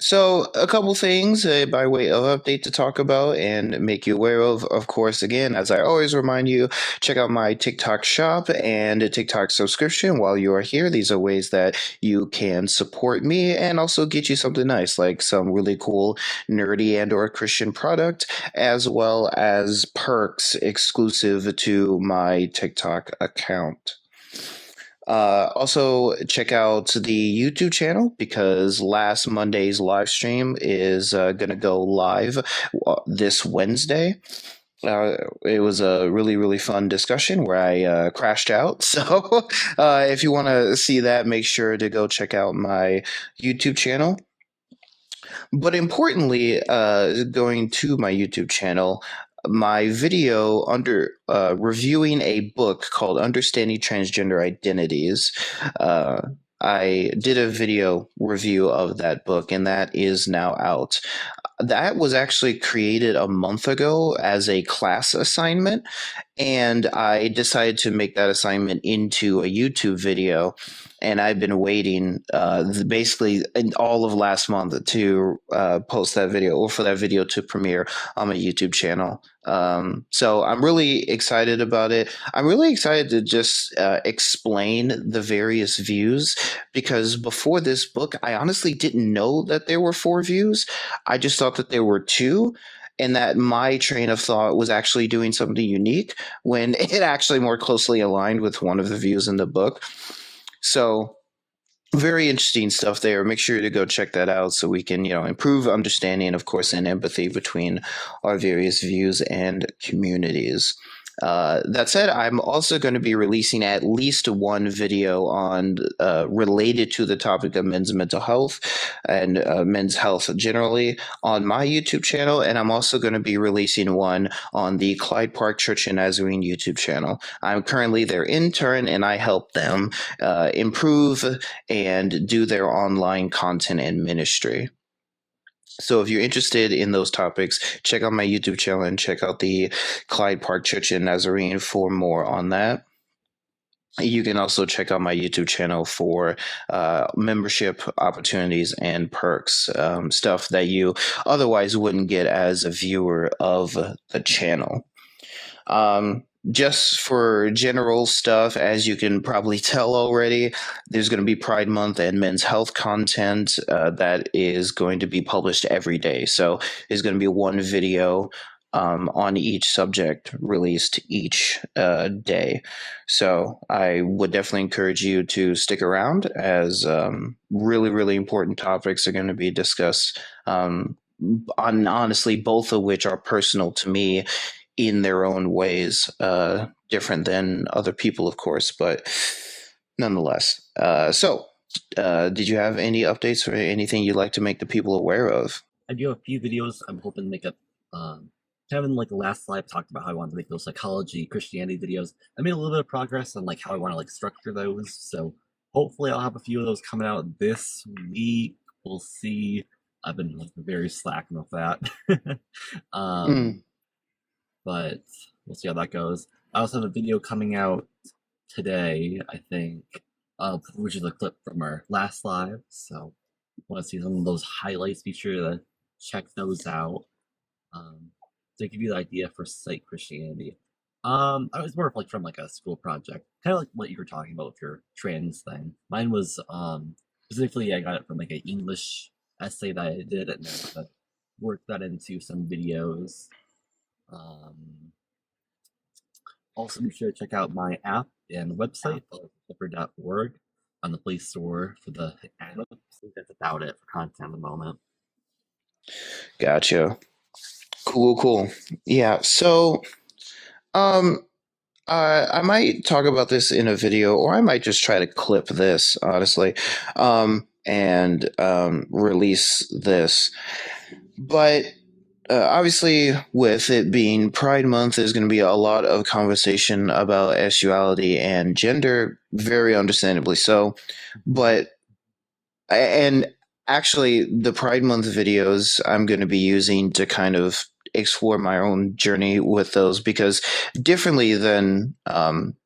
So, a couple things by way of update to talk about and make you aware of. Of course, again, as I always remind you, check out my TikTok shop and a TikTok subscription while you are here. These are ways that you can support me and also get you something nice, like some really cool nerdy and/or Christian product, as well as perks exclusive to my TikTok account. Also, check out the YouTube channel because last Monday's live stream is going to go live this Wednesday. It was a really, really fun discussion where I crashed out. So, if you want to see that, make sure to go check out my YouTube channel. But importantly, going to my YouTube channel, my video under reviewing a book called Understanding Transgender Identities. Uh, I did a video review of that book, and that is now out. That was actually created a month ago as a class assignment, and I decided to make that assignment into a YouTube video. And I've been waiting basically in all of last month to post that video or for that video to premiere on my YouTube channel. So I'm really excited about it. I'm really excited to just explain the various views because before this book, I honestly didn't know that there were four views. I just thought that there were two, and that my train of thought was actually doing something unique when it actually more closely aligned with one of the views in the book. So very interesting stuff there. Make sure to go check that out so we can, improve understanding, of course, and empathy between our various views and communities. That said, I'm also going to be releasing at least one video on related to the topic of men's mental health and men's health generally on my YouTube channel, and I'm also going to be releasing one on the Clyde Park Church and Nazarene YouTube channel. I'm currently their intern, and I help them improve and do their online content and ministry. So if you're interested in those topics, check out my YouTube channel and check out the Clyde Park Church in Nazarene for more on that. You can also check out my YouTube channel for membership opportunities and perks, stuff that you otherwise wouldn't get as a viewer of the channel. Just for general stuff, as you can probably tell already, there's going to be Pride Month and men's health content that is going to be published every day. So there's going to be one video on each subject released each day. So I would definitely encourage you to stick around as really, really important topics are going to be discussed. On honestly, both of which are personal to me in their own ways, different than other people, of course, but nonetheless. Did you have any updates or anything you'd like to make the people aware of? I do have a few videos I'm hoping to make up. Kevin, like the last slide, talked about how I wanted to make those psychology, Christianity videos. I made a little bit of progress on like how I want to like structure those. So hopefully I'll have a few of those coming out this week. We'll see. I've been like very slacking with that. But we'll see how that goes. I also have a video coming out today, I think, which is a clip from our last live. So want to see some of those highlights, be sure to check those out. To give you the idea for site Christianity. I was more of like from like a school project, kind of like what you were talking about with your trans thing. Mine was specifically I got it from like an English essay that I did, and then worked that into some videos. Also, be sure to check out my app and website, flipper.org, on the Play Store for the app. I think that's about it for content at the moment. Gotcha. Cool. Yeah. So, I might talk about this in a video, or I might just try to clip this, honestly, and release this. But obviously, with it being Pride Month, there's going to be a lot of conversation about sexuality and gender, very understandably so. And actually, the Pride Month videos I'm going to be using to kind of explore my own journey with those, because differently than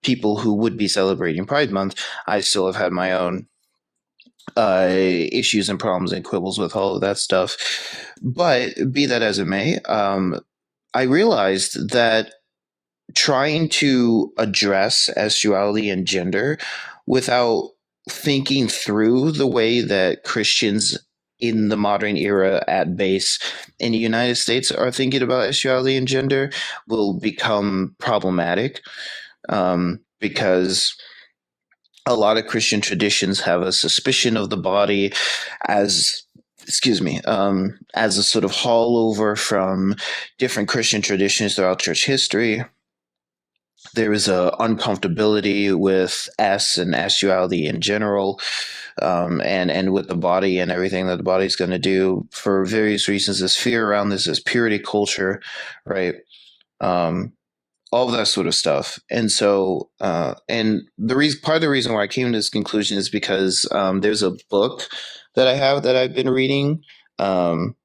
people who would be celebrating Pride Month, I still have had my own issues and problems and quibbles with all of that stuff. But be that as it may, I realized that trying to address sexuality and gender without thinking through the way that Christians in the modern era at base in the United States are thinking about sexuality and gender will become problematic, because a lot of Christian traditions have a suspicion of the body as as a sort of hollover from different Christian traditions throughout church history. There is a uncomfortability with and sexuality in general, and with the body and everything that the body's going to do for various reasons. There's fear around this, there's purity culture, right? Um, all of that sort of stuff. And so, and the reason, part of the reason why I came to this conclusion is because there's a book that I have that I've been reading. Um,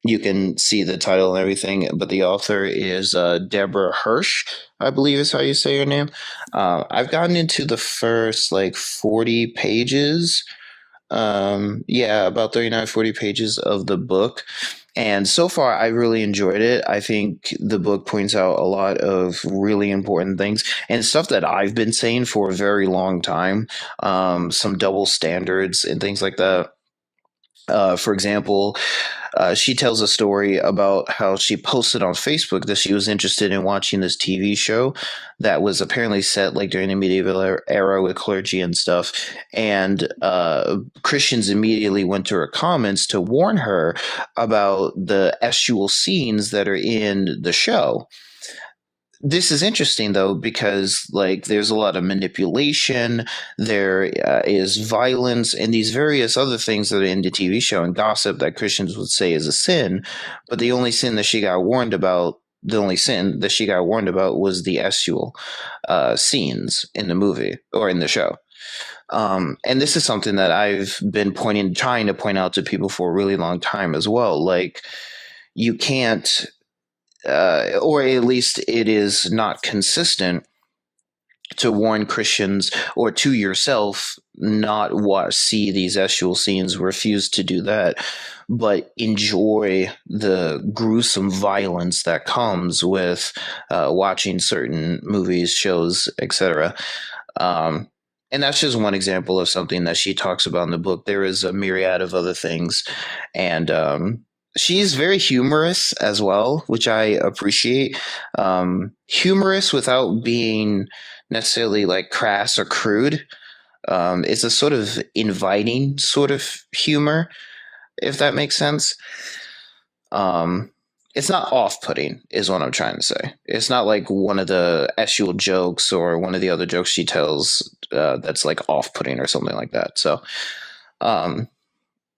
you can see the title and everything, but the author is Deborah Hirsch, I believe is how you say her name. I've gotten into the first like 40 pages. Yeah, about 39, 40 pages of the book. And so far, I really enjoyed it. I think the book points out a lot of really important things and stuff that I've been saying for a very long time. Some double standards and things like that. For example, she tells a story about how she posted on Facebook that she was interested in watching this TV show that was apparently set like during the medieval era with clergy and stuff. And Christians immediately went to her comments to warn her about the sexual scenes that are in the show. This is interesting though because like there's a lot of manipulation, there is violence, and these various other things that are in the TV show and gossip that Christians would say is a sin. But the only sin that she got warned about, the only sin that she got warned about was the sexual scenes in the movie or in the show. And this is something that I've been trying to point out to people for a really long time as well. Like, you can't or at least it is not consistent to warn Christians or to yourself not see these sexual scenes, refuse to do that, but enjoy the gruesome violence that comes with watching certain movies, shows, etc. Um, and that's just one example of something that she talks about in the book. There is a myriad of other things. And she's very humorous as well, which I appreciate. Humorous without being necessarily like crass or crude. It's a sort of inviting sort of humor, if that makes sense. Um, it's not off-putting, is what I'm trying to say. It's not like one of the actual jokes or one of the other jokes she tells that's like off-putting or something like that. So, um,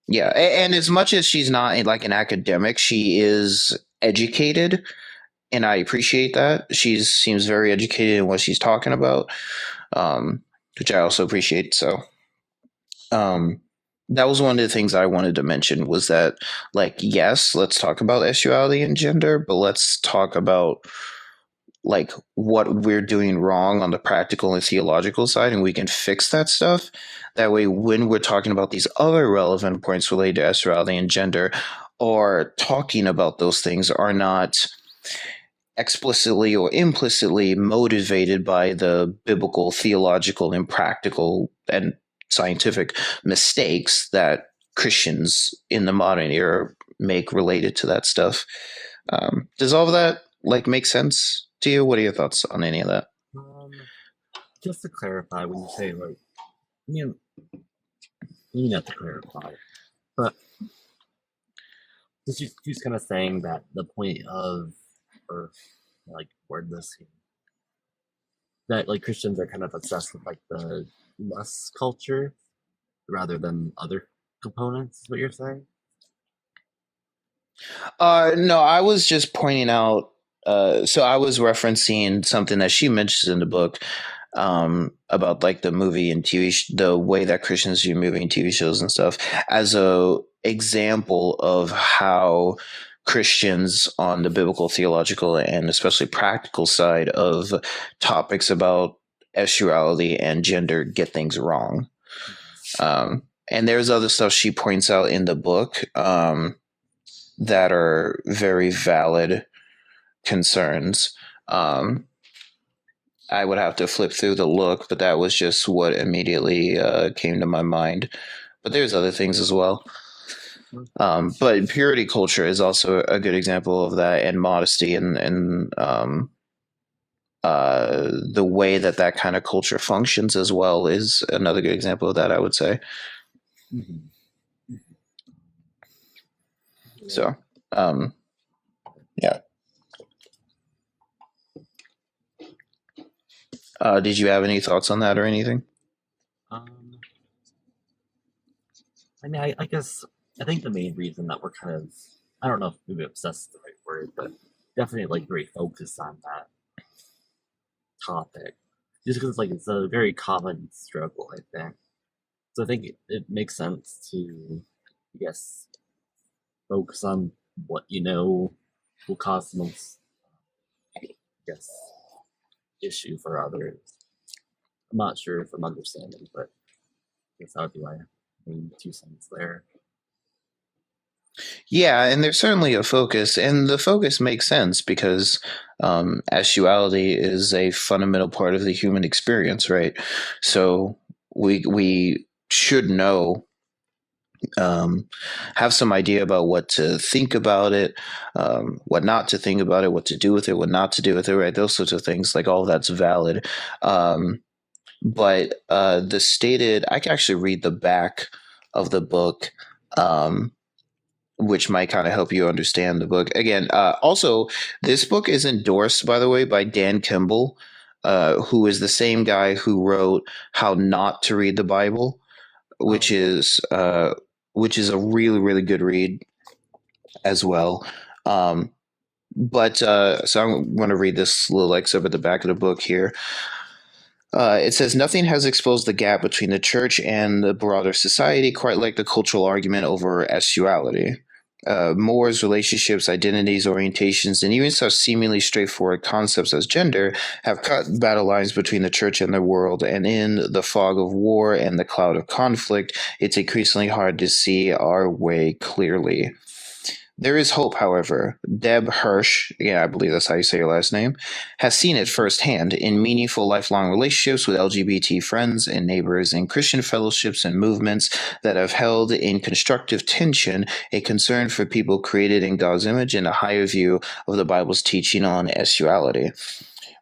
yeah, and as much as she's not like an academic, she is educated, and I appreciate that. She seems very educated in what she's talking about, which I also appreciate. So, um, that was one of the things I wanted to mention was that, like, yes, let's talk about sexuality and gender, but let's talk about like what we're doing wrong on the practical and theological side, and we can fix that stuff. That way, when we're talking about these other relevant points related to sexuality and gender, or talking about those things, are not explicitly or implicitly motivated by the biblical, theological, and practical and scientific mistakes that Christians in the modern era make related to that stuff. Does all of that like make sense to you? What are your thoughts on any of that? Um, just to clarify, when you say like, you know, you have to clarify, but she's kind of saying that the point of, or like word this here, that like Christians are kind of obsessed with like the lust culture rather than other components. Is what you're saying? No, I was just pointing out. So I was referencing something that she mentions in the book about like the movie and the way that Christians view movie and TV shows and stuff as a example of how Christians on the biblical, theological, and especially practical side of topics about sexuality and gender get things wrong. And there's other stuff she points out in the book that are very valid concerns. I would have to flip through the look, but that was just what immediately came to my mind. But there's other things as well. But purity culture is also a good example of that, and modesty, and the way that that kind of culture functions as well is another good example of that, I would say. Mhm. Yeah. So, yeah. Did you have any thoughts on that or anything? Um, I mean, I guess I think the main reason that we're kind of, I don't know if maybe obsessed is the right word, but definitely like very focused on that topic, just because like it's a very common struggle, I think. So I think it makes sense to, I guess, focus on what you know will cause the most, I guess, issue for others. I'm not sure if I'm understanding, but I guess how do I mean 2 cents there? Yeah, and there's certainly a focus, and the focus makes sense because actuality is a fundamental part of the human experience, right? So we should know, um, have some idea about what to think about it, what not to think about it, what to do with it, what not to do with it, right? Those sorts of things, like all of that's valid. But the stated, I can actually read the back of the book. Which might kind of help you understand the book. Again, also, this book is endorsed, by the way, by Dan Kimball, who is the same guy who wrote How Not to Read the Bible, Oh which yeah. is a really, really good read as well. Um, but so I'm going to read this little excerpt at the back of the book here. It says nothing has exposed the gap between the church and the broader society quite like the cultural argument over sexuality. Mores, relationships, identities, orientations, and even such seemingly straightforward concepts as gender have cut battle lines between the church and the world, and in the fog of war and the cloud of conflict, it's increasingly hard to see our way clearly. There is hope, however. Deb Hirsch, yeah, I believe that's how you say your last name, has seen it firsthand in meaningful lifelong relationships with LGBT friends and neighbors, in Christian fellowships and movements that have held in constructive tension a concern for people created in God's image and a higher view of the Bible's teaching on sexuality.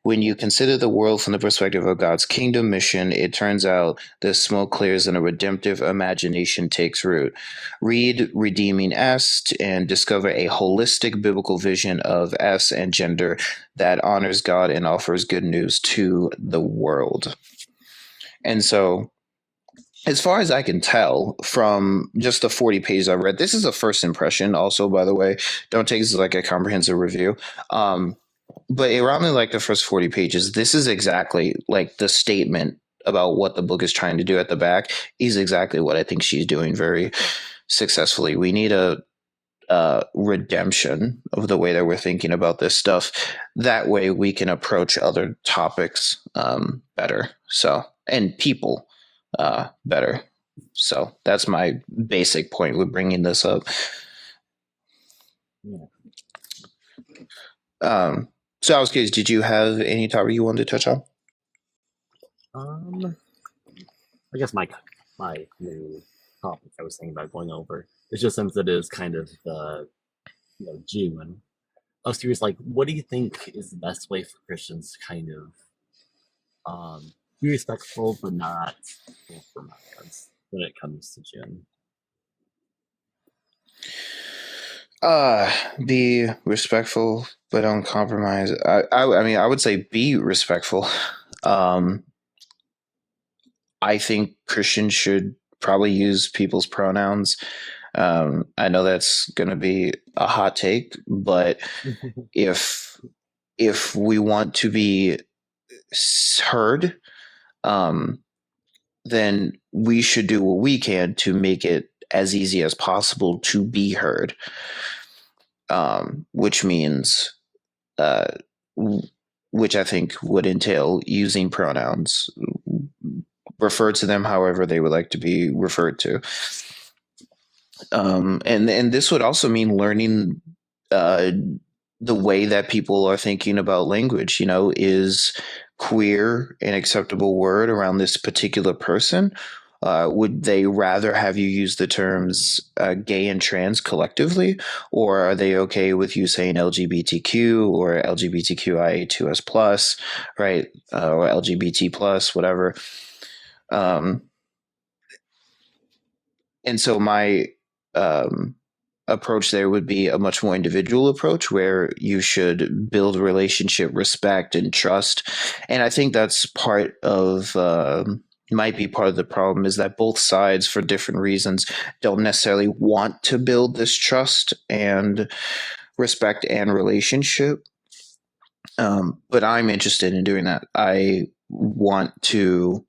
When you consider the world from the perspective of God's kingdom mission, it turns out the smoke clears and a redemptive imagination takes root. Read Redeeming S and discover a holistic biblical vision of S and gender that honors God and offers good news to the world. And so, as far as I can tell from just the 40 pages I've read, this is a first impression, also, by the way. Don't take this as like a comprehensive review. But around in like the first 40 pages, this is exactly like the statement about what the book is trying to do at the back is exactly what I think she's doing very successfully. We need a redemption of the way that we're thinking about this stuff. That way we can approach other topics better. So, and people better. So that's my basic point with bringing this up. Yeah. Um, so I was curious, did you have any topic you wanted to touch on? Um, I guess my new topic I was thinking about going over is just since it is kind of June. I was curious, like, what do you think is the best way for Christians to kind of be respectful but not compromise when it comes to June? Uh, be respectful, but don't compromise. I mean, I would say be respectful. Um, I think Christians should probably use people's pronouns. I know that's going to be a hot take, but if if we want to be heard, um, then we should do what we can to make it as easy as possible to be heard. Which means uh, which I think would entail using pronouns, refer to them however they would like to be referred to. And this would also mean learning uh, the way that people are thinking about language. You know, is queer an acceptable word around this particular person? Would they rather have you use the terms gay and trans collectively, or are they okay with you saying LGBTQ or LGBTQIA2S plus, right, or LGBT plus, whatever? Um, and so my um, approach there would be a much more individual approach where you should build relationship, respect, and trust. And I think that's part of might be part of the problem is that both sides, for different reasons, don't necessarily want to build this trust and respect and relationship. But I'm interested in doing that. I want to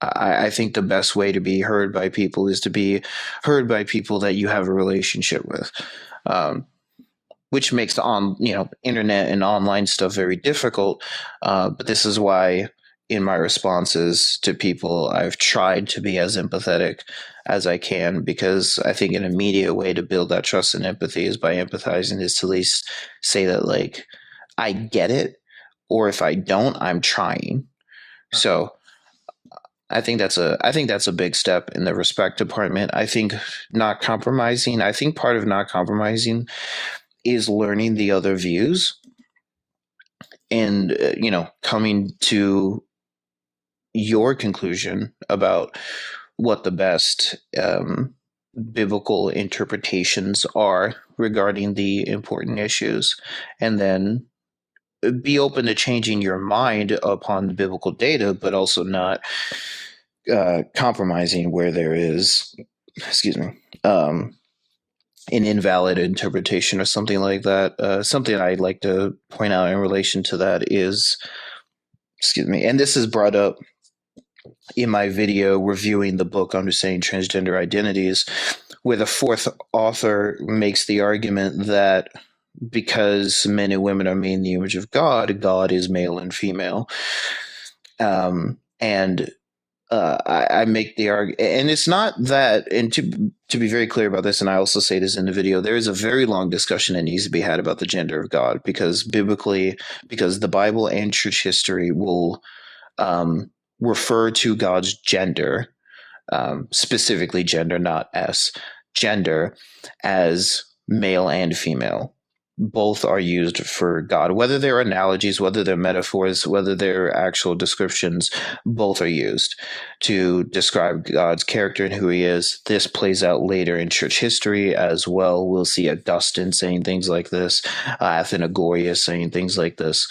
I think the best way to be heard by people is to be heard by people that you have a relationship with, um, which makes the internet and online stuff very difficult. But this is why, in my responses to people, I've tried to be as empathetic as I can, because I think an immediate way to build that trust and empathy is by empathizing, is to at least say that, like, I get it, or if I don't, I'm trying. So I think that's a big step in the respect department. I think not compromising. I think part of not compromising is learning the other views and coming to your conclusion about what the best biblical interpretations are regarding the important issues, and then be open to changing your mind upon the biblical data, but also not compromising where there is, excuse me, an invalid interpretation or something like that. Something I'd like to point out in relation to that is, excuse me, and this is brought up in my video reviewing the book Understanding Transgender Identities, where the fourth author makes the argument that because men and women are made in the image of God, God is male and female. And I make the argument, and it's not that. And to be very clear about this, and I also say this in the video, there is a very long discussion that needs to be had about the gender of God, because biblically, because the Bible and church history will refer to God's gender, specifically gender, not S, gender, as male and female. Both are used for God. Whether they're analogies, whether they're metaphors, whether they're actual descriptions, both are used to describe God's character and who he is. This plays out later in church history as well. We'll see Augustine saying things like this, Athanagorius saying things like this.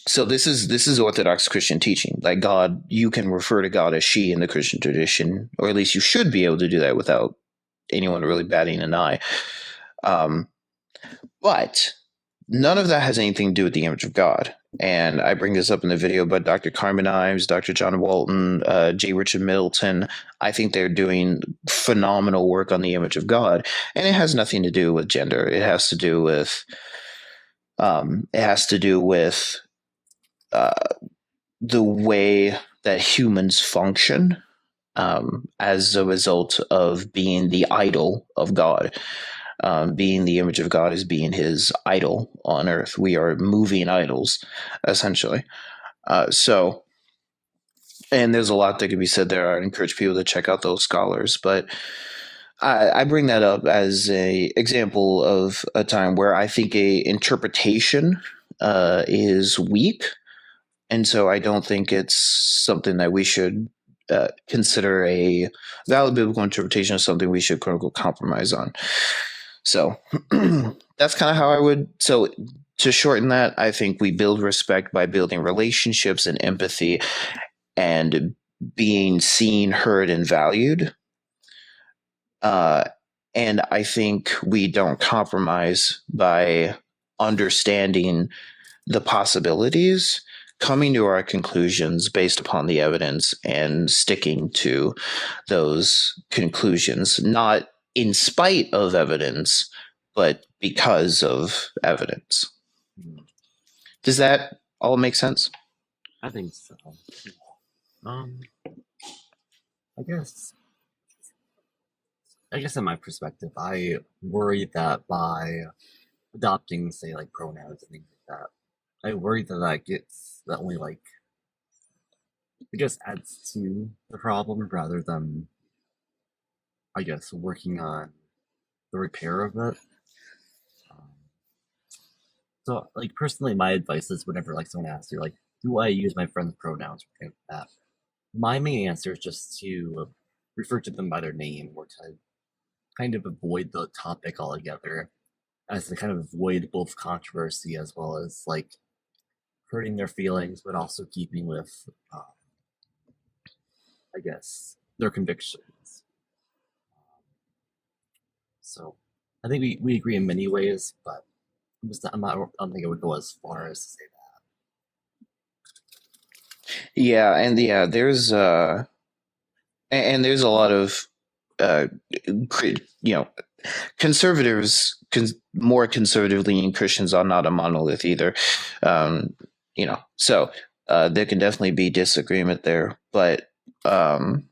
So this is Orthodox Christian teaching. Like, God, you can refer to God as she in the Christian tradition, or at least you should be able to do that without anyone really batting an eye. But none of that has anything to do with the image of God. And I bring this up in the video, but Dr. Carmen Ives, Dr. John Walton, J. Richard Middleton, I think they're doing phenomenal work on the image of God. And it has nothing to do with gender. It has to do with the way that humans function as a result of being the idol of God. Being the image of God is being his idol on earth. We are moving idols, essentially. And there's a lot that could be said there. I encourage people to check out those scholars, but I bring that up as a example of a time where I think a interpretation is weak, and so I don't think it's something that we should consider a valid biblical interpretation of something we should, quote unquote, compromise on. So that's kind of how I would. So to shorten that, I think we build respect by building relationships and empathy and being seen, heard, and valued. And I think we don't compromise by understanding the possibilities, coming to our conclusions based upon the evidence, and sticking to those conclusions, not in spite of evidence, but because of evidence. Does that all make sense? I think so. Um, I guess I guess in my perspective, I worry that by adopting, say, like pronouns and things like that, I worry that that only like I guess adds to the problem rather than I guess working on the repair of it. Um, so, like personally, my advice is whenever like someone asks you, like, do I use my friend's pronouns or things like that? My main answer is just to refer to them by their name or to kind of avoid the topic altogether, as to kind of avoid both controversy as well as like hurting their feelings, but also keeping with, I guess, their convictions. So I think we agree in many ways, but I don't think I would go as far as to say Yeah, and yeah, there's a lot of uh, you know, more conservative leaning Christians are not a monolith either. Um, so there can definitely be disagreement there, but um,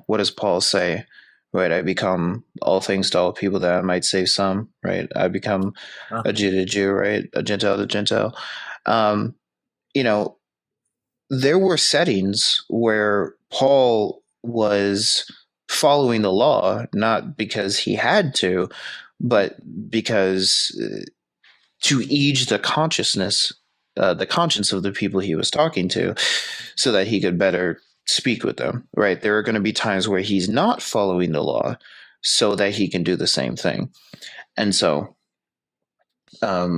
what does Paul say? Right, I become all things to all people that I might save some. Right, I become that. a Jew to Jew, right, a Gentile to Gentile. Um, you know, there were settings where Paul was following the law, not because he had to, but because to ease the conscience of the people he was talking to, so that he could better speak with them. Right? There are going to be times where he's not following the law, so that he can do the same thing. And so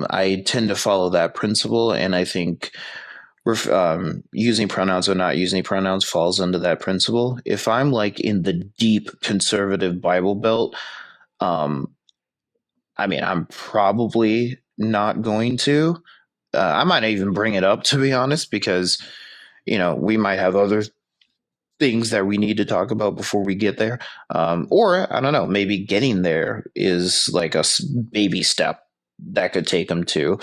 I tend to follow that principle, and I think using pronouns or not using pronouns falls under that principle. If I'm like in the deep conservative Bible belt, um, I mean, I'm probably not going to. I might even bring it up, to be honest, because we might have other things that we need to talk about before we get there. Or I don't know, maybe getting there is like a baby step that could take them to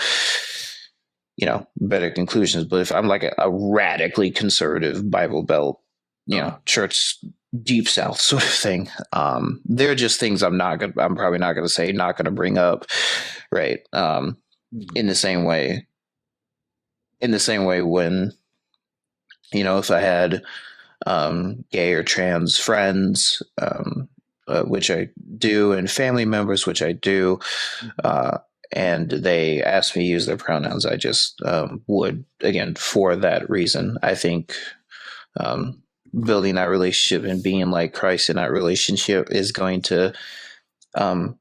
better conclusions. But if I'm like a radically conservative Bible Belt, Uh, church deep South sort of thing, there are just things I'm probably not gonna say, not gonna bring up, right? mhm, In the same way, when if I had gay or trans friends, which I do, and family members, which I do, mhm, uh, and they ask me to use their pronouns, I just would, again, for that reason. I think um, building that relationship and being like Christ in that relationship is going to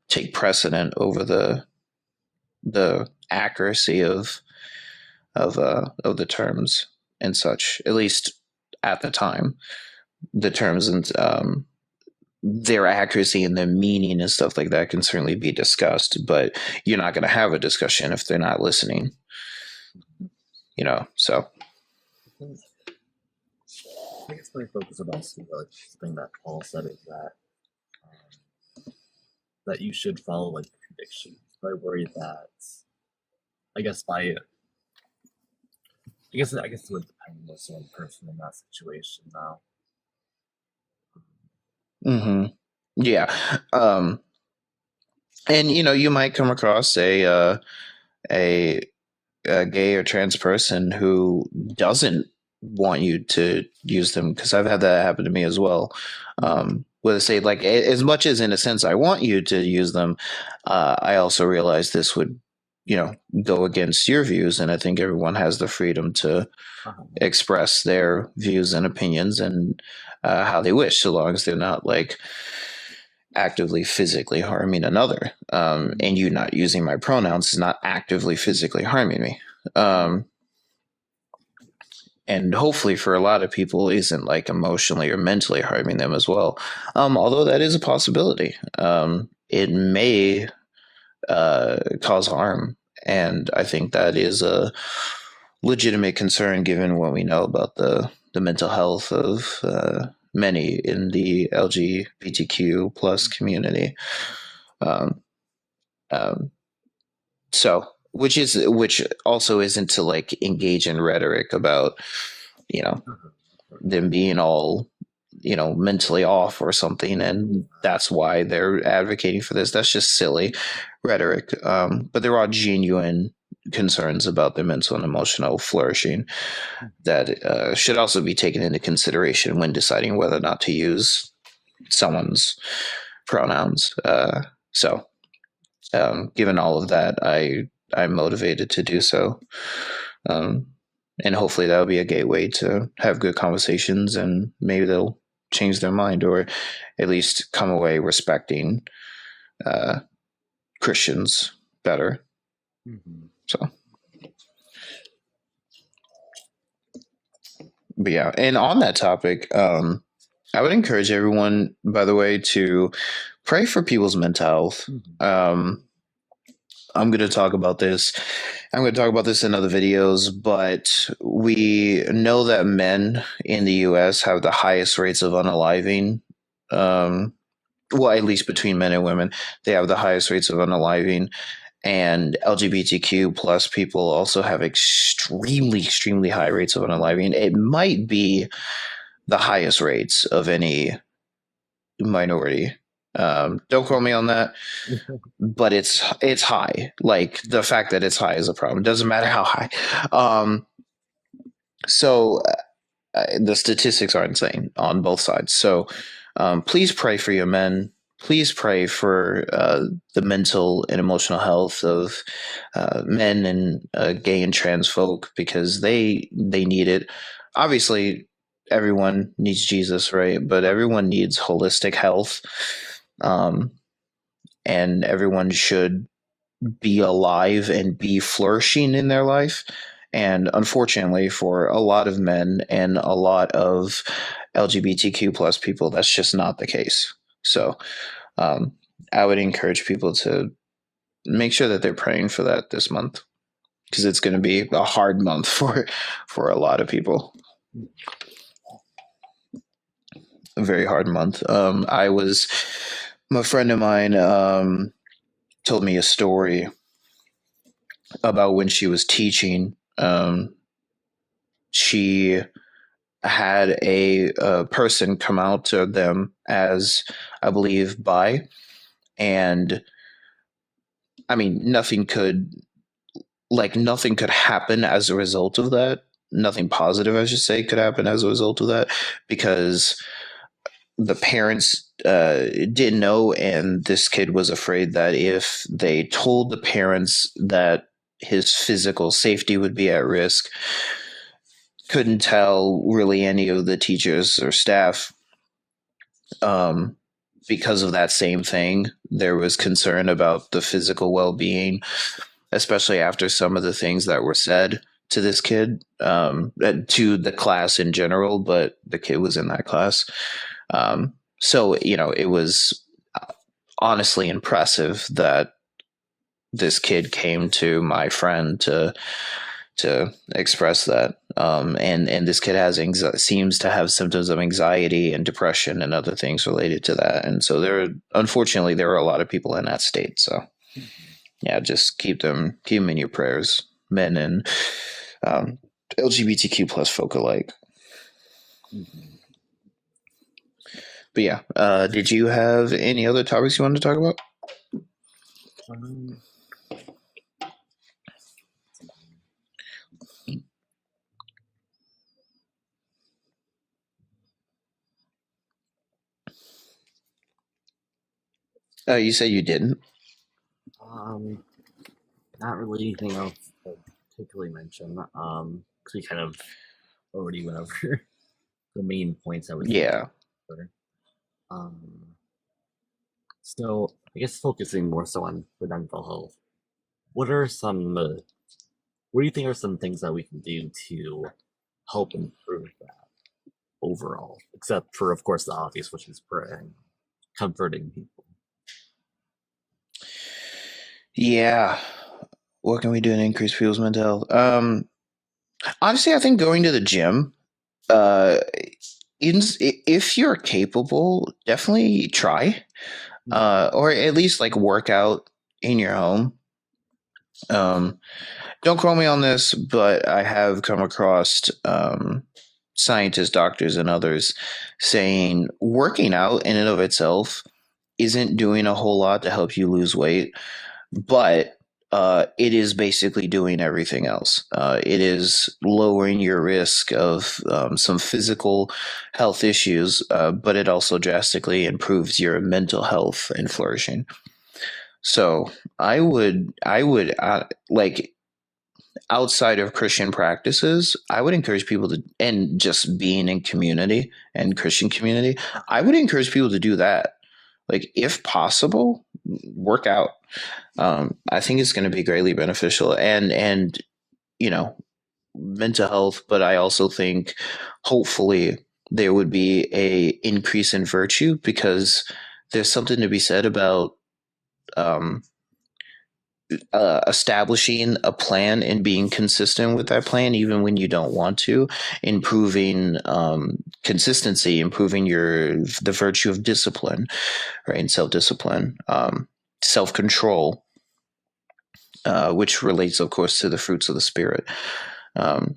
take precedent over the accuracy of the terms and such, at least at the time. The terms and their accuracy and their meaning and stuff like that can certainly be discussed, but you're not going to have a discussion if they're not listening. So mhm. I guess my focus would also be like something that Paul said is that you should follow like convictions. But I worry that I guess by I guess it would depend on one person in that situation now. hmm yeah, and you might come across a a gay or trans person who doesn't want you to use them, because I've had that happen to me as well. Mhm, Where they say, like, as much as in a sense I want you to use them, I also realize this would, you know, go against your views, and I think everyone has the freedom to uh-huh, express their views and opinions and how they wish, so long as they're not like actively physically harming another. And mhm, you not using my pronouns is not actively physically harming me. yeah, Um, and hopefully for a lot of people isn't like emotionally or mentally harming them as well. Although that is a possibility. It may cause harm, and I think that is a legitimate concern given what we know about the mental health of many in the LGBTQ plus community. Um, um, so, which also isn't to like engage in rhetoric about you know uh-huh. them being all mentally off or something, and that's why they're advocating for this. That's just silly rhetoric. But there are genuine concerns about their mental and emotional flourishing that should also be taken into consideration when deciding whether or not to use someone's pronouns. Given all of that, I'm motivated to do so. Um, and hopefully that'll be a gateway to have good conversations, and maybe they'll change their mind, or at least come away respecting uh, Christians better. Mm-hmm. So, but yeah, and on that topic, I would encourage everyone, by the way, to pray for people's mental health. Mm-hmm. I'm going to talk about this. I'm going to talk about this in other videos, but we know that men in the US have the highest rates of unaliving. Well, at least between men and women, they have the highest rates of unaliving. And LGBTQ plus people also have extremely high rates of unaliving. It might be the highest rates of any minority. Don't quote me on that, but it's high. Like, the fact that it's high is a problem. It doesn't matter how high. So the statistics are insane on both sides. So please pray for your men. Please pray for the mental and emotional health of men and gay and trans folk, because they need it. Obviously, everyone needs Jesus, right? But everyone needs holistic health, and everyone should be alive and be flourishing in their life. And unfortunately, for a lot of men and a lot of LGBTQ plus people, that's just not the case. So I would encourage people to make sure that they're praying for that this month, because it's going to be a hard month for a lot of people. A very hard month. My friend of mine told me a story about when she was teaching. She had a person come out to them as, I believe, bi, and I mean, nothing could happen as a result of that. Nothing positive, I should say, could happen as a result of that, because the parents didn't know, and this kid was afraid that if they told the parents that his physical safety would be at risk, couldn't tell really any of the teachers or staff, because of that same thing. There was concern about the physical well-being, especially after some of the things that were said to this kid, to the class in general, but the kid was in that class. So, it was honestly impressive that this kid came to my friend to express that. And this kid seems to have symptoms of anxiety and depression and other things related to that. And so unfortunately, there are a lot of people in that state. So yeah, just keep them in your prayers, men and LGBTQ plus folk alike. Mm-hmm. But yeah, did you have any other topics you wanted to talk about? You said you didn't. Not really anything else to particularly mention. Because we kind of already went over the main points I would. Yeah. So I guess focusing more so on the mental health. What are some? What do you think are some things that we can do to help improve that overall? Except for, of course, the obvious, which is praying, comforting people. Yeah. What can we do to increase people's mental health? Honestly, I think going to the gym. If you're capable, definitely try, or at least like work out in your home. Don't quote me on this, but I have come across scientists, doctors, and others saying working out in and of itself isn't doing a whole lot to help you lose weight, but it is basically doing everything else. It is lowering your risk of some physical health issues, but it also drastically improves your mental health and flourishing. So I would like outside of Christian practices, I would encourage people to, and just being in community and Christian community, I would encourage people to do that. Like, if possible, work out. I think it's going to be greatly beneficial, and you know, mental health. But I also think, hopefully, there would be a increase in virtue because there's something to be said about um, establishing a plan and being consistent with that plan, even when you don't want to, improving consistency, improving the virtue of discipline, right, and self discipline, self control, which relates, of course, to the fruits of the spirit. Um,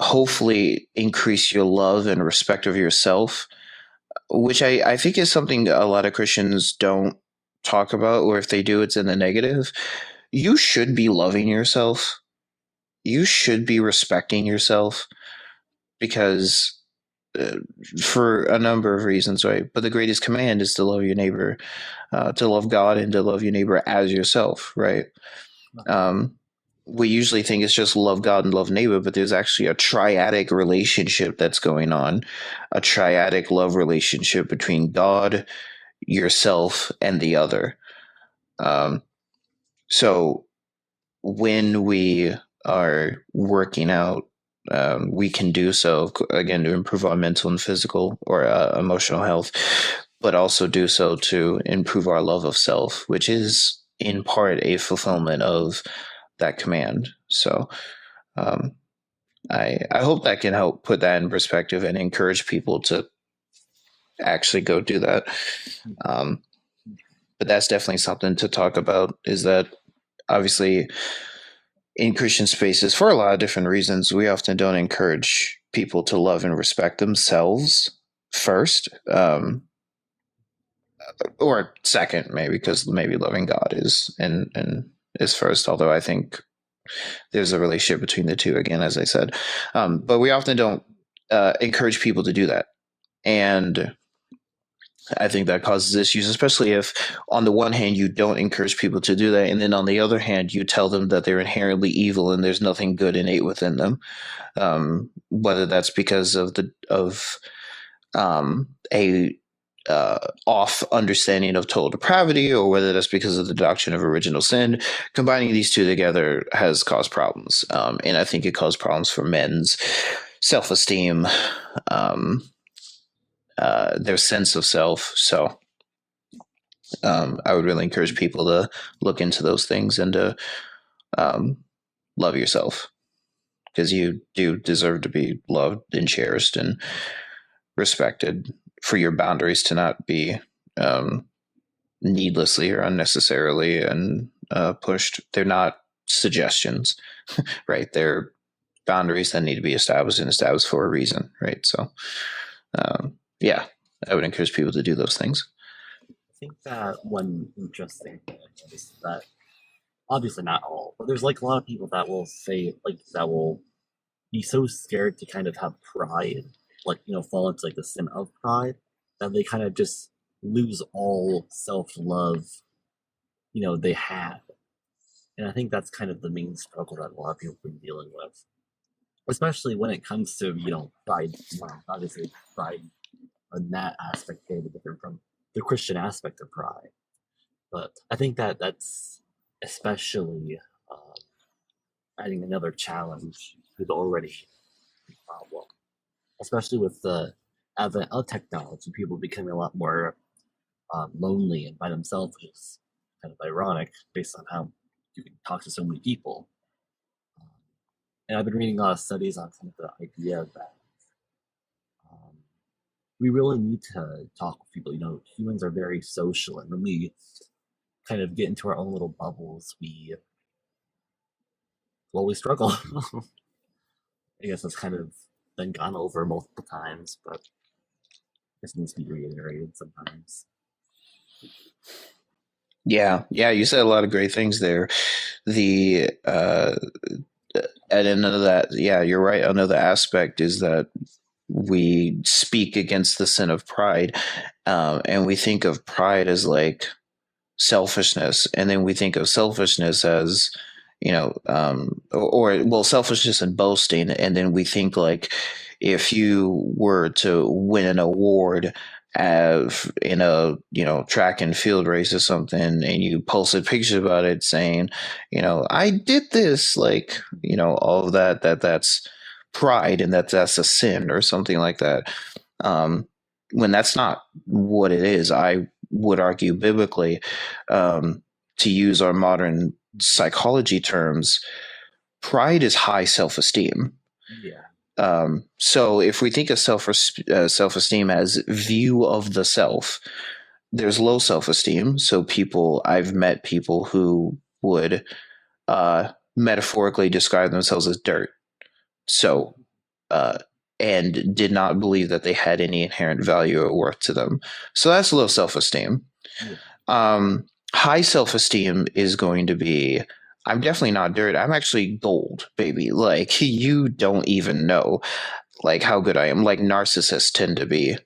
Hopefully, increase your love and respect of yourself, which I think is something a lot of Christians don't talk about, or if they do, it's in the negative. You should be loving yourself. You should be respecting yourself because uh, for a number of reasons, right? But the greatest command is to love your neighbor, to love God, and to love your neighbor as yourself, right? Um, we usually think it's just love God and love neighbor, but there's actually a triadic relationship that's going on, a triadic love relationship between God, yourself, and the other. Um, so when we are working out, we can do so again to improve our mental and physical or emotional health, but also do so to improve our love of self, which is in part a fulfillment of that command. So um, I hope that can help put that in perspective and encourage people to actually go do that. Um, but that's definitely something to talk about. Is that obviously in Christian spaces, for a lot of different reasons, we often don't encourage people to love and respect themselves first, or second, maybe because maybe loving God is and is first. Although I think there's a relationship between the two, again, as I said, but we often don't encourage people to do that, and I think that causes issues, especially if, on the one hand, you don't encourage people to do that, and then on the other hand, you tell them that they're inherently evil and there's nothing good innate within them. Whether that's because of a off understanding of total depravity, or whether that's because of the doctrine of original sin. Combining these two together has caused problems, and I think it caused problems for men's self-esteem, um, their sense of self. So I would really encourage people to look into those things and to um, love yourself because you do deserve to be loved and cherished and respected for your boundaries to not be um, needlessly or unnecessarily and pushed. They're not suggestions, right? They're boundaries that need to be established and established for a reason, right? So, yeah, I would encourage people to do those things. I think that one interesting thing is that obviously not all, but there's like a lot of people that will say like that will be so scared to kind of have pride, like fall into like the sin of pride, that they kind of just lose all self love they have. And I think that's kind of the main struggle that a lot of people have been dealing with, especially when it comes to pride. Well, obviously pride in that aspect is very different from the Christian aspect of pride. But I think that that's especially adding another challenge to the already problem, especially with the advent of technology, people becoming a lot more lonely and by themselves, which is kind of ironic based on how you can talk to so many people. Um, and I've been reading a lot of studies on kind of the idea that um, we really need to talk with people. Humans are very social, and when we kind of get into our own little bubbles, we struggle. I guess that's kind of been gone over multiple times, but this needs to be reiterated sometimes. Yeah, yeah, you said a lot of great things there. The and another that, yeah, you're right. Another aspect is that we speak against the sin of pride, and we think of pride as like selfishness, and then we think of selfishness as, or selfishness and boasting, and then we think like if you were to win an award in a track and field race or something, and you posted pictures about it saying, I did this, like, all of that's pride, and that's a sin or something like that. um when that's not what it is. I would argue biblically, um, to use our modern psychology terms, pride is high self-esteem. Yeah. So if we think of self-esteem as view of the self, there's low self-esteem. So I've met people who would metaphorically describe themselves as dirt. So, uh, and did not believe that they had any inherent value or worth to them. So that's low self-esteem. Yeah. High self-esteem is going to be, I'm definitely not dirt. I'm actually gold, baby. Like, you don't even know like how good I am. Like, narcissists tend to be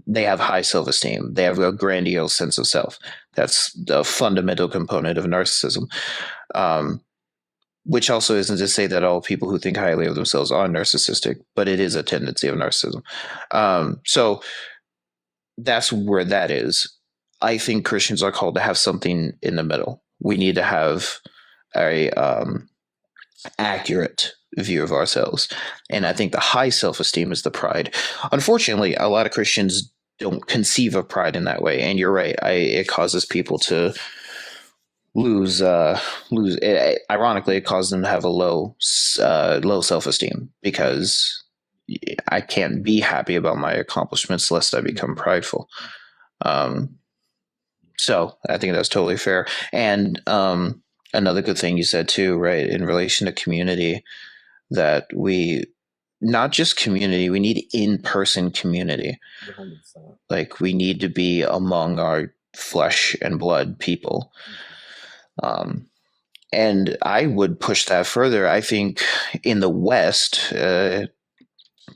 they have high self-esteem. They have a grandiose sense of self. That's the fundamental component of narcissism. Um, which also isn't to say that all people who think highly of themselves are narcissistic, but it is a tendency of narcissism. So that's where that is. I think Christians are called to have something in the middle. We need to have a accurate view of ourselves, and I think the high self-esteem is the pride. Unfortunately, a lot of Christians don't conceive of pride in that way, and you're right. It causes people to lose ironically, it caused them to have a low self-esteem, because I can't be happy about my accomplishments lest I become prideful. um so I think that's totally fair. And another good thing you said too, right, in relation to community, that we not just community, we need in-person community. 100%. Like, we need to be among our flesh and blood people. um And I would push that further. I think in the West,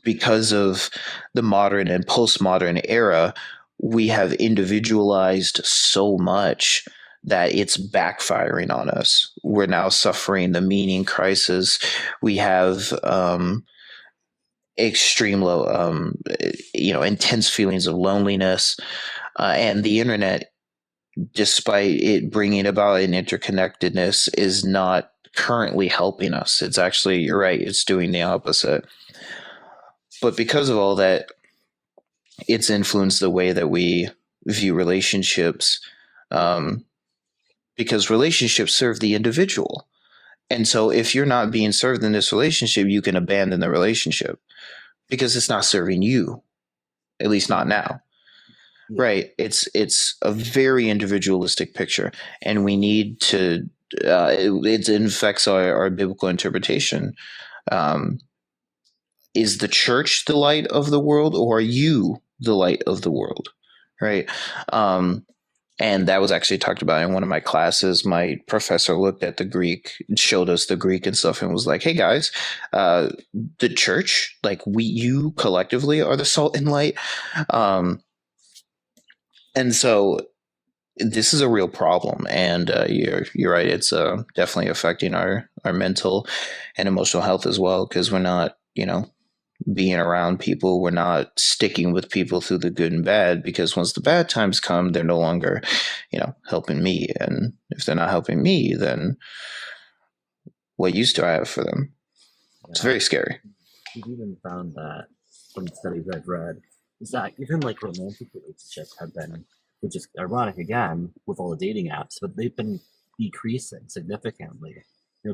because of the modern and postmodern era, we have individualized so much that it's backfiring on us. We're now suffering the meaning crisis. We have extreme low, intense feelings of loneliness, and the internet, despite it bringing about an interconnectedness, is not currently helping us. It's actually, you're right, it's doing the opposite. But because of all that, it's influenced the way that we view relationships, um, because relationships serve the individual. And so if you're not being served in this relationship, you can abandon the relationship because it's not serving you, at least not now. Yeah. Right. It's a very individualistic picture, and we need to. It infects our biblical interpretation. Um, is the church the light of the world, or are you the light of the world? Right. Um, and that was actually talked about in one of my classes. My professor looked at the Greek, showed us the Greek and stuff, and was like, "Hey guys, uh, the church, like you collectively are the salt and light." Um, and so this is a real problem, and you're right. It's definitely affecting our mental and emotional health as well, because we're not, being around people. We're not sticking with people through the good and bad, because once the bad times come, they're no longer, helping me. And if they're not helping me, then what use do I have for them? It's Yeah. very scary. We've even found that from studies I've read is that even like romantic relationships have been, which is ironic again with all the dating apps, but they've been decreasing significantly.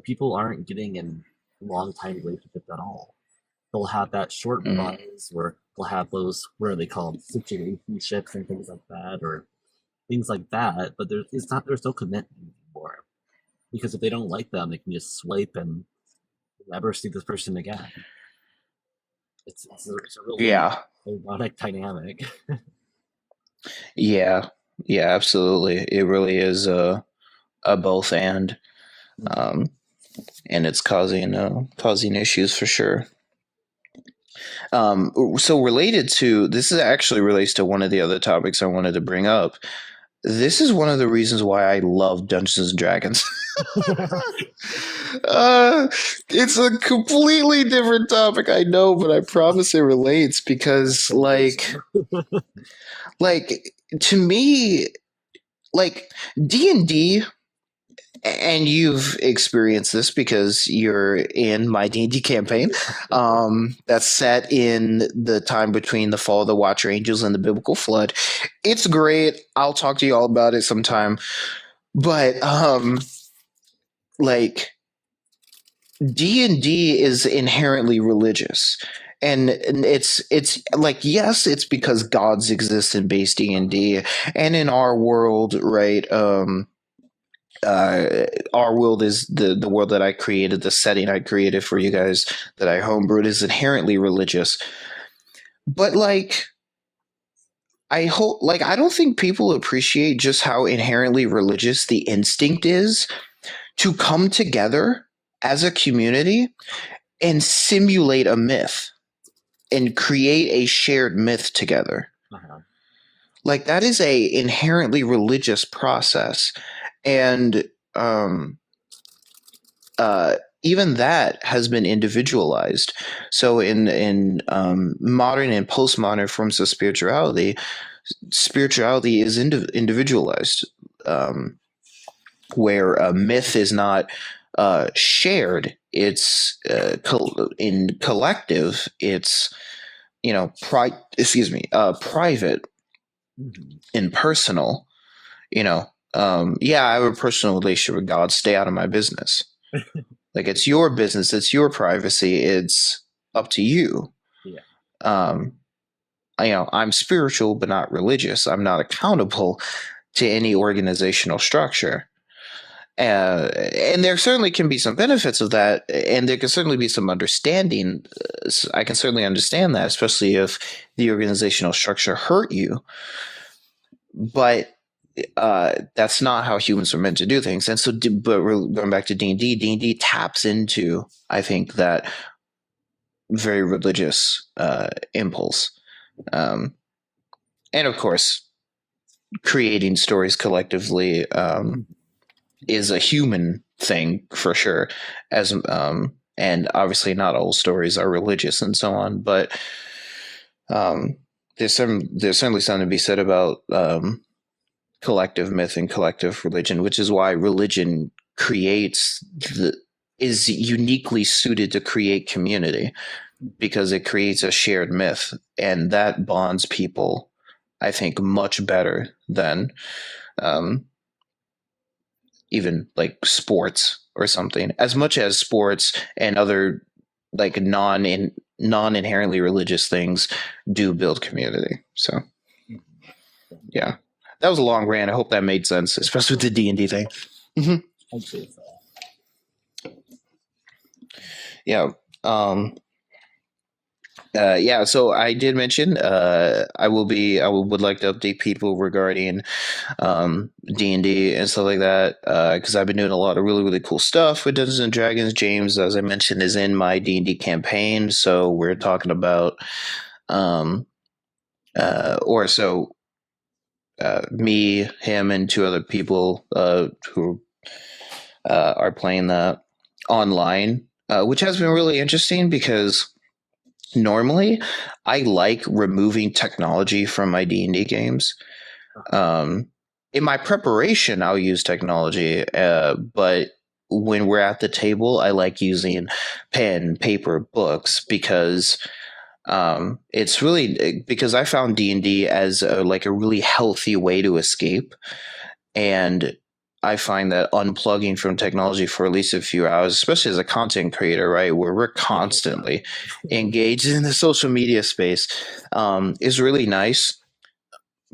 People aren't getting in long time relationships at all. They'll have that short Mm. buzz where they'll have those, what are they called, situationships and things like that, or things like that. But there's no commitment anymore, because if they don't like them, they can just swipe and never see this person again. It's a really Yeah, ironic dynamic. yeah, yeah, absolutely. It really is a both Mhm. um, and it's causing issues for sure. So related to this is actually relates to one of the other topics I wanted to bring up. This is one of the reasons why I love Dungeons and Dragons. uh, it's a completely different topic, I know, but I promise it relates because, Hopefully so. like to me, like D&D, and you've experienced this because you're in my D&D campaign, that's set in the time between the fall of the Watcher Angels and the Biblical Flood. It's great. I'll talk to you all about it sometime. But like D&D is inherently religious. And it's like, yes, it's because gods exist in base D&D, and in our world, right? Our world is the world that I created, the setting I created for you guys that I homebrewed is inherently religious. But like I hope like I don't think people appreciate just how inherently religious the instinct is to come together as a community and simulate a myth and create a shared myth together. Uh-huh. Like that is a inherently religious process. And um even that has been individualized. So in modern and postmodern forms of spirituality, spirituality is individualized, where a myth is not shared. It's in collective. It's private Mhm. and personal. You know, yeah, I have a personal relationship with God. Stay out of my business. Like it's your business, it's your privacy, it's up to you. Yeah. Um, I'm spiritual but not religious. I'm not accountable to any organizational structure. And there certainly can be some benefits of that, and there can certainly be some understanding. I can certainly understand that, especially if the organizational structure hurt you. But that's not how humans are meant to do things. And so, but we're going back to D&D. D&D taps into, I think, that very religious impulse. Um, and of course, creating stories collectively Mhm. is a human thing for sure. And obviously, not all stories are religious and so on, but um, there's certainly something to be said about collective myth and collective religion, which is why religion creates the is uniquely suited to create community because it creates a shared myth and that bonds people, I think, much better than um, even like sports or something. As much as sports and other like non inherently religious things do build community. So Mhm. yeah, that was a long rant. I hope that made sense, especially with the D&D thing. Mm-hmm. I'd say so. Yeah. Um, yeah, so I did mention I would like to update people regarding D&D and stuff like that because I've been doing a lot of really cool stuff with Dungeons and Dragons. James, as I mentioned, is in my D&D campaign, so we're talking about um or so me, him, and two other people who are playing that online, which has been really interesting because normally I like removing technology from my D&D games. um in my preparation I'll use technology, but when we're at the table I like using pen, paper, books because it's really because I found D&D as like a really healthy way to escape. And I find that unplugging from technology for at least a few hours, especially as a content creator, right, where we're Yeah, constantly definitely. engaged in the social media space, is really nice.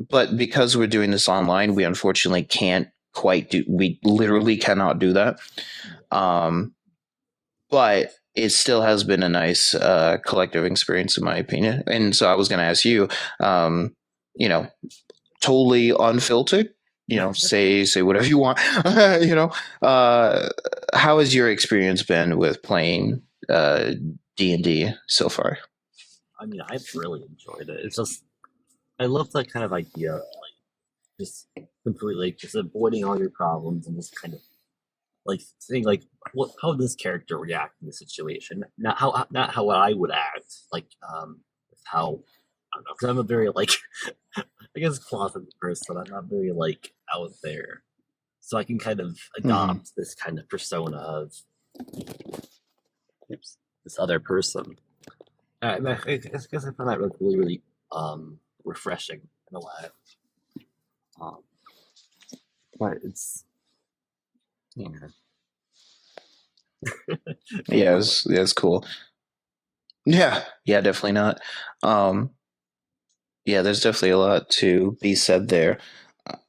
But because we're doing this online, we unfortunately can't quite do. We literally cannot do that. Yeah. Um, but it still has been a nice collective experience in my opinion. And so I was going to ask you, um, you know, totally unfiltered, say whatever you want. you know, uh, how has your experience been with playing D&D so far? I mean, I've really enjoyed it. It's just I love that kind of idea of like just completely just avoiding all your problems and just kind of like saying like what how would this character react in this situation, not how I would act, like how I don't know, because I'm a very like I guess closeted person. I'm not very like out there, so I can kind of Mm-hmm. adopt this kind of persona of oops, this other person. I guess I find that like really really refreshing in a way. Um, but it's yeah, Yeah, what, it's cool. Yeah, yeah, definitely not. Um, yeah, there's definitely a lot to be said there.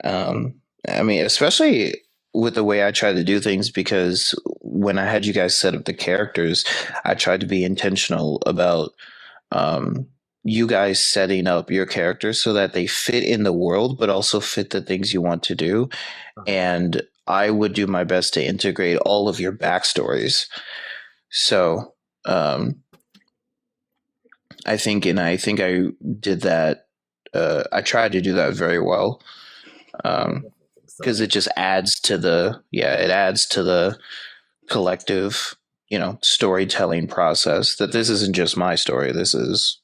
Um, I mean, especially with the way I try to do things, because when I had you guys set up the characters, I tried to be intentional about um, you guys setting up your characters so that they fit in the world, but also fit the things you want to do. uh, And I would do my best to integrate all of your backstories. So um, I think I did that. I tried to do that very well. I Um, definitely think because so. it just adds to it adds to the collective, storytelling process, that this isn't just my story, this is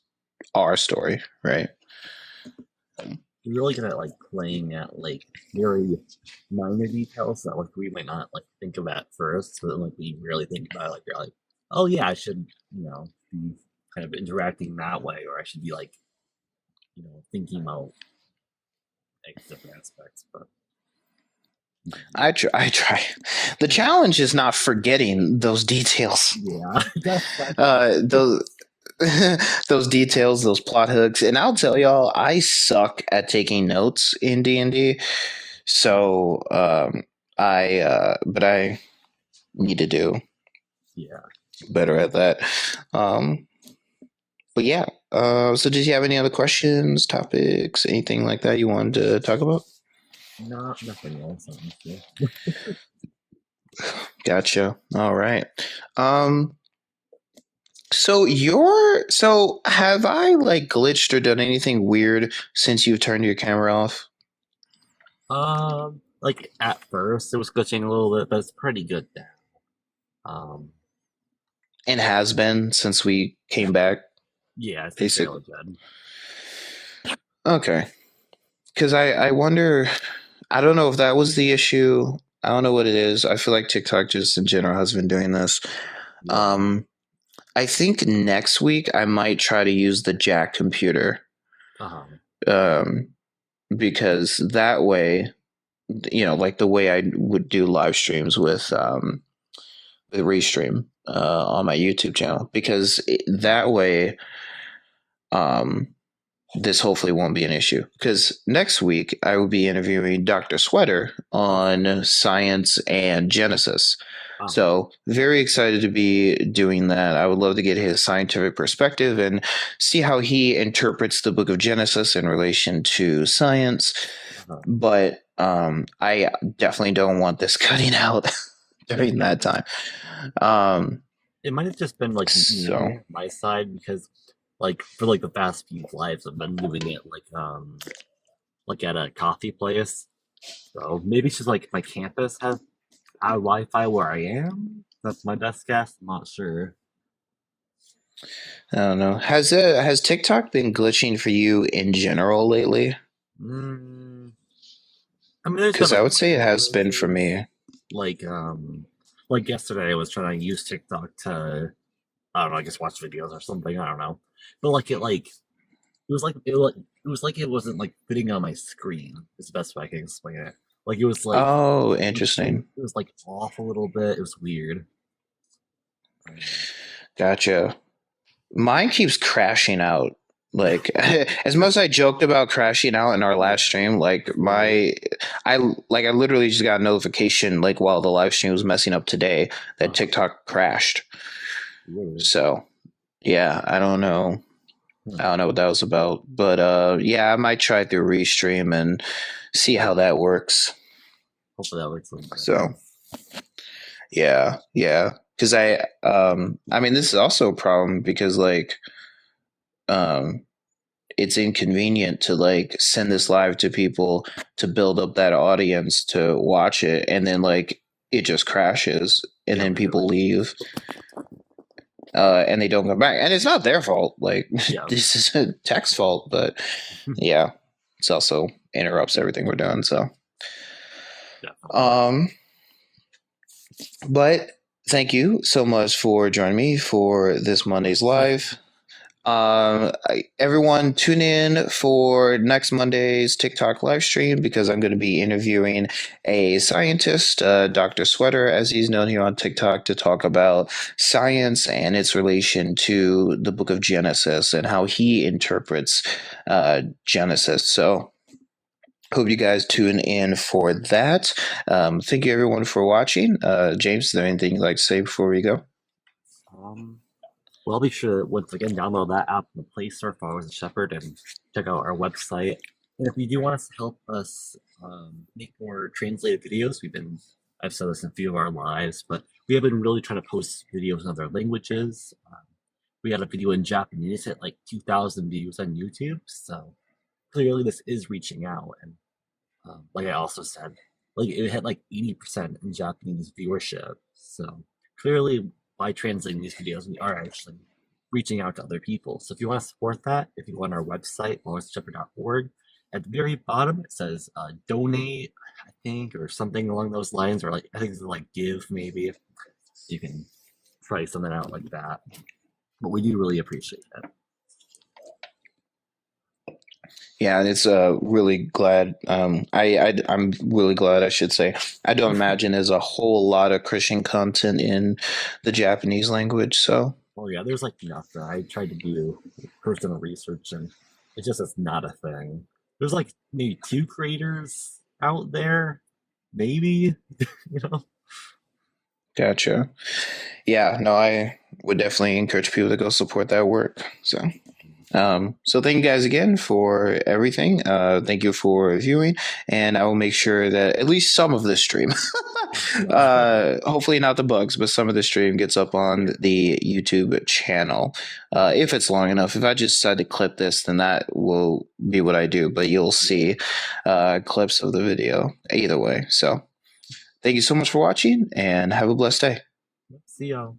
our story, right? You're really good at like playing at like very minor details that like we might not like think of at first, but then like we really think about it, like you're like, oh yeah, I should, be kind of interacting that way, or I should be like, thinking about like different aspects. But I try. The challenge is not forgetting those details. yeah, that's Those those details, those plot hooks, and I'll tell y'all, I suck at taking notes in D&D. So but I need to do yeah. better at that. Um, but yeah. So did you have any other questions, topics, anything like that you wanted to talk about? Not nothing else, honestly. Gotcha. All right. Um, so have I like glitched or done anything weird since you've turned your camera off? Like at first it was glitching a little bit, but it's pretty good now. Um, And has been since we came back, yeah, it's been basically. fairly good. Okay. Because I wonder, I don't know if that was the issue. I don't know what it is. I feel like TikTok just in general has been doing this. Yeah. Um, I think next week I might try to use the Jack computer. Uh-huh. Um, because that way, like the way I would do live streams with Restream on my YouTube channel, because that way, um, this hopefully won't be an issue. Because next week I will be interviewing Dr. Sweater Oh. on science and Genesis. Uh-huh. So, very excited to be doing that. I would love to get his scientific perspective and see how he interprets the book of Genesis in relation to science. Uh-huh. But I definitely don't want this cutting out during that time. Um, It might have just been like so, me, my side, because like for like the past few lives I've been doing it like at a coffee place. So maybe it's just like my campus has Wi-Fi where I am. That's my best guess. I'm not sure. I don't know. Has TikTok been glitching for you in general lately? Mm, I mean, there's been Because I like would say it minor has been for glitches. me. Like like yesterday I was trying to use TikTok to I don't know, I guess watch videos or something. I don't know. But it was like it wasn't like fitting on my screen. Is the best way I can explain it. Like Oh, it interesting. was like off a little bit. It was weird. Um, Gotcha. Mine keeps crashing out. Like as much as I joked about crashing out in our last yeah, stream, like right. I literally just got a notification like while the live stream was messing up today that Uh-huh. TikTok crashed. Ooh. So yeah, I don't know. I Hmm. don't know what that was about, but yeah, I might try through Restream and see how that works. Hopefully that works a little better. So yeah, yeah, because I mean, this is also a problem because like, um, it's inconvenient to like send this live to people to build up that audience to watch it, and then like it just crashes, and Yeah, then people literally. leave, and they don't come back, and it's not their fault. Like Yeah. this is a tech's fault, but yeah, it's also interrupts everything we're doing. So, Definitely. um, but thank you so much for joining me for this Of Monday's course. live. Everyone tune in for next Monday's TikTok live stream because I'm going to be interviewing a scientist, Dr. Sweater, as he's known here on TikTok, to talk about science and its relation to the book of Genesis and how he interprets Genesis. So, hope you guys tune in for that. Thank you, everyone, for watching. James, is there anything you'd like to say before we go? Um, well, be sure to once again download that app in the Play Store for Hours of Shepherd and check out our website. And if you do want us to help us make more translated videos, I've said this in a few of our lives, but we have been really trying to post videos in other languages. We had a video in Japanese hit like 2,000 views on YouTube, so clearly this is reaching out. And like I also said, like it had like 80% in Japanese viewership. So clearly, by translating these videos, we are actually reaching out to other people. So if you want to support that, if you go on our website, lawrenceshepard.org, at the very bottom it says donate, I think, or something along those lines, or like I think it's like give maybe. You can try something out like that. But we do really appreciate it. Yeah, it's really glad. I'm really glad. I should say. I don't imagine there's a whole lot of Christian content in the Japanese language. So Oh yeah, there's like nothing. I tried to do personal research and it just is not a thing. There's like maybe two creators out there, maybe, you know. gotcha. Yeah, no, I would definitely encourage people to go support that work. So. So thank you guys again for everything. Thank you for viewing, and I will make sure that at least some of this stream, Yeah. hopefully not the bugs, but some of the stream gets up on the YouTube channel. If it's long enough. If I just decide to clip this, then that will be what I do. But you'll see clips of the video either way. So thank you so much for watching, and have a blessed day. See y'all.